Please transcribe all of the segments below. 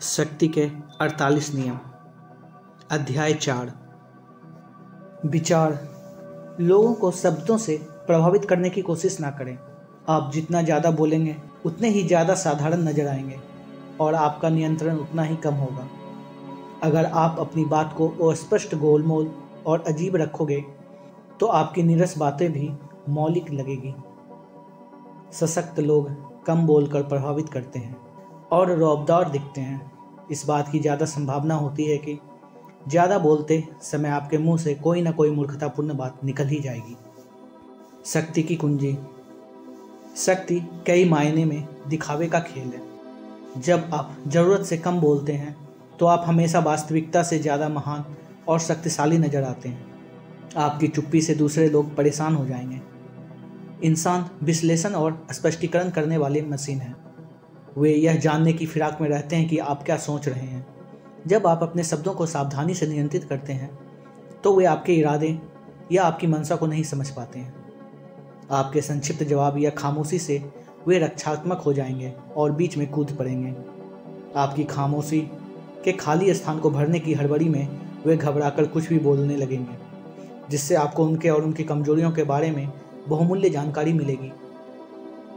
शक्ति के 48 नियम। अध्याय 4। विचार। लोगों को शब्दों से प्रभावित करने की कोशिश ना करें। आप जितना ज़्यादा बोलेंगे उतने ही ज़्यादा साधारण नजर आएंगे और आपका नियंत्रण उतना ही कम होगा। अगर आप अपनी बात को अस्पष्ट, गोलमोल और अजीब रखोगे तो आपकी नीरस बातें भी मौलिक लगेगी। सशक्त लोग कम बोलकर प्रभावित करते हैं और रौबदार दिखते हैं। इस बात की ज़्यादा संभावना होती है कि ज़्यादा बोलते समय आपके मुंह से कोई ना कोई मूर्खतापूर्ण बात निकल ही जाएगी। शक्ति की कुंजी। शक्ति कई मायने में दिखावे का खेल है। जब आप ज़रूरत से कम बोलते हैं तो आप हमेशा वास्तविकता से ज़्यादा महान और शक्तिशाली नजर आते हैं। आपकी चुप्पी से दूसरे लोग परेशान हो जाएंगे। इंसान विश्लेषण और स्पष्टीकरण करने वाली मशीन है। वे यह जानने की फिराक में रहते हैं कि आप क्या सोच रहे हैं। जब आप अपने शब्दों को सावधानी से नियंत्रित करते हैं तो वे आपके इरादे या आपकी मंशा को नहीं समझ पाते हैं। आपके संक्षिप्त जवाब या खामोशी से वे रक्षात्मक हो जाएंगे और बीच में कूद पड़ेंगे। आपकी खामोशी के खाली स्थान को भरने की हड़बड़ी में वे घबराकर कुछ भी बोलने लगेंगे, जिससे आपको उनके और उनकी कमजोरियों के बारे में बहुमूल्य जानकारी मिलेगी।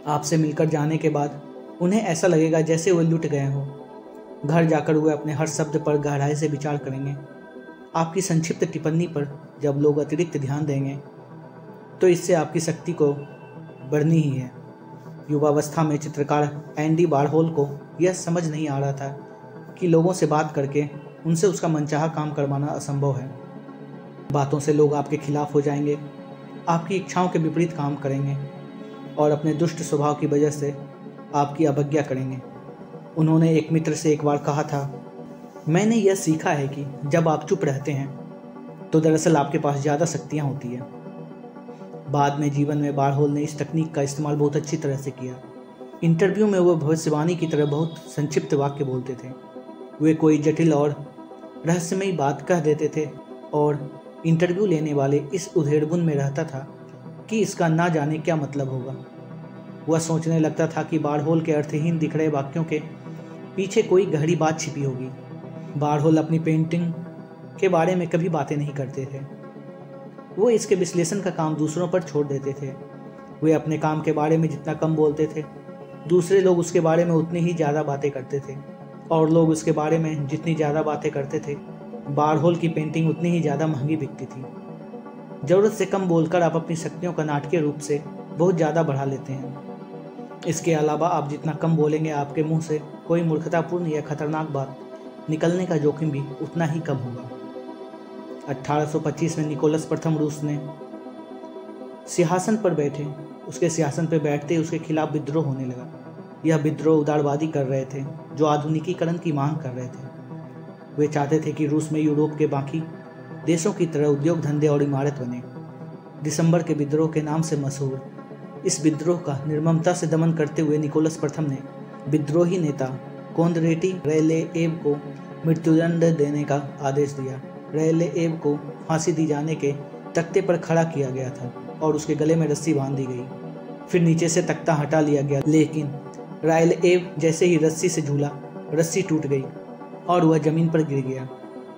आपसे मिलकर जाने के बाद उन्हें ऐसा लगेगा जैसे वे लुट गए हों। घर जाकर वे अपने हर शब्द पर गहराई से विचार करेंगे। आपकी संक्षिप्त टिप्पणी पर जब लोग अतिरिक्त ध्यान देंगे तो इससे आपकी शक्ति को बढ़नी ही है। युवावस्था में चित्रकार एंडी वारहोल को यह समझ नहीं आ रहा था कि लोगों से बात करके उनसे उसका मनचाहा काम करवाना असंभव है। बातों से लोग आपके खिलाफ हो जाएंगे, आपकी इच्छाओं के विपरीत काम करेंगे और अपने दुष्ट स्वभाव की वजह से आपकी अवज्ञा करेंगे। उन्होंने एक मित्र से एक बार कहा था, मैंने यह सीखा है कि जब आप चुप रहते हैं तो दरअसल आपके पास ज़्यादा शक्तियाँ होती हैं। बाद में जीवन में वारहोल ने इस तकनीक का इस्तेमाल बहुत अच्छी तरह से किया। इंटरव्यू में वो भविष्यवाणी की तरह बहुत संक्षिप्त वाक्य बोलते थे। वे कोई जटिल और रहस्यमयी बात कह देते थे और इंटरव्यू लेने वाले इस उधेड़बुन में रहता था कि इसका ना जाने क्या मतलब होगा। वह सोचने लगता था कि वारहोल के अर्थहीन दिख रहे वाक्यों के पीछे कोई गहरी बात छिपी होगी। वारहोल अपनी पेंटिंग के बारे में कभी बातें नहीं करते थे। वो इसके विश्लेषण का काम दूसरों पर छोड़ देते थे। वे अपने काम के बारे में जितना कम बोलते थे, दूसरे लोग उसके बारे में उतनी ही ज़्यादा बातें करते थे, और लोग उसके बारे में जितनी ज़्यादा बातें करते थे, वारहोल की पेंटिंग उतनी ही ज़्यादा महंगी बिकती थी। ज़रूरत से कम बोलकर आप अपनी शक्तियों का नाटकीय रूप से बहुत ज़्यादा बढ़ा लेते हैं। इसके अलावा आप जितना कम बोलेंगे, आपके मुंह से कोई मूर्खतापूर्ण या खतरनाक बात निकलने का जोखिम भी उतना ही कम होगा। 1825 में निकोलस प्रथम रूस ने सिंहासन पर बैठे। उसके सिंहासन पर बैठते ही उसके खिलाफ विद्रोह होने लगा। यह विद्रोह उदारवादी कर रहे थे जो आधुनिकीकरण की मांग कर रहे थे। वे चाहते थे कि रूस में यूरोप के बाकी देशों की तरह उद्योग धंधे और इमारत बने। दिसंबर के विद्रोह के नाम से मशहूर इस विद्रोह का निर्ममता से दमन करते हुए निकोलस प्रथम ने विद्रोही नेता कोंद्रेटी रैलेएव को मृत्युदंड देने का आदेश दिया। रैलेएव को फांसी दी जाने के तख्ते पर खड़ा किया गया था और उसके गले में रस्सी बांध दी गई। फिर नीचे से तख्ता हटा लिया गया, लेकिन रैलेएव जैसे ही रस्सी से झूला, रस्सी टूट गई और वह जमीन पर गिर गया।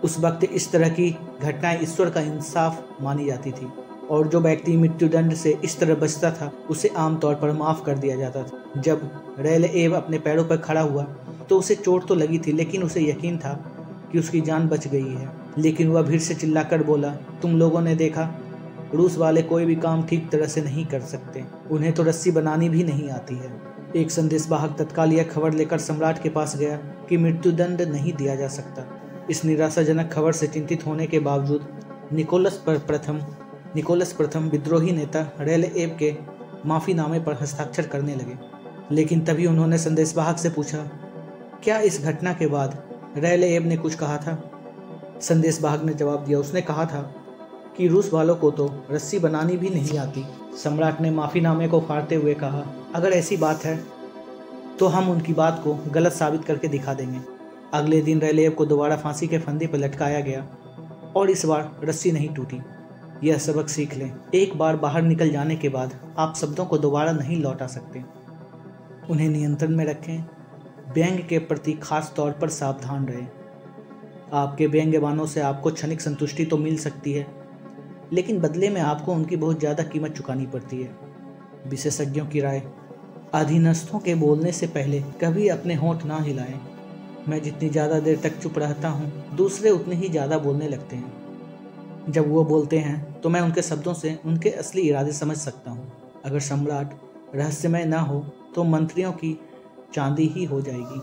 उस वक्त इस तरह की घटनाएं ईश्वर का इंसाफ मानी जाती थी, और जो व्यक्ति मृत्युदंड से इस तरह बचता था उसे आमतौर पर माफ़ कर दिया जाता था। जब रैलेएव अपने पैरों पर खड़ा हुआ तो उसे चोट तो लगी थी, लेकिन उसे यकीन था कि उसकी जान बच गई है। लेकिन वह भीड़ से चिल्लाकर बोला, तुम लोगों ने देखा, रूस वाले कोई भी काम ठीक तरह से नहीं कर सकते, उन्हें तो रस्सी बनानी भी नहीं आती है। एक संदेशवाहक तत्काल यह खबर लेकर सम्राट के पास गया कि मृत्युदंड नहीं दिया जा सकता। इस निराशाजनक खबर से चिंतित होने के बावजूद निकोलस प्रथम विद्रोही नेता रैलेएव के माफ़ीनामे पर हस्ताक्षर करने लगे। लेकिन तभी उन्होंने संदेशवाहक से पूछा, क्या इस घटना के बाद रैलेएव ने कुछ कहा था? संदेशवाहक ने जवाब दिया, उसने कहा था कि रूस वालों को तो रस्सी बनानी भी नहीं आती। सम्राट ने माफ़ीनामे को फाड़ते हुए कहा, अगर ऐसी बात है तो हम उनकी बात को गलत साबित करके दिखा देंगे। अगले दिन रैलेएव को दोबारा फांसी के फंदे पर लटकाया गया और इस बार रस्सी नहीं टूटी। यह सबक सीख लें, एक बार बाहर निकल जाने के बाद आप शब्दों को दोबारा नहीं लौटा सकते। उन्हें नियंत्रण में रखें, व्यंग्य के प्रति खास तौर पर सावधान रहें। आपके व्यंग्यवानों से आपको क्षणिक संतुष्टि तो मिल सकती है, लेकिन बदले में आपको उनकी बहुत ज़्यादा कीमत चुकानी पड़ती है। विशेषज्ञों की राय: अधीनस्थों के बोलने से पहले कभी अपने होंठ ना हिलाएं। मैं जितनी ज़्यादा देर तक चुप रहता हूँ, दूसरे उतने ही ज़्यादा बोलने लगते हैं। जब वो बोलते हैं तो मैं उनके शब्दों से उनके असली इरादे समझ सकता हूँ। अगर सम्राट रहस्यमय ना हो तो मंत्रियों की चांदी ही हो जाएगी।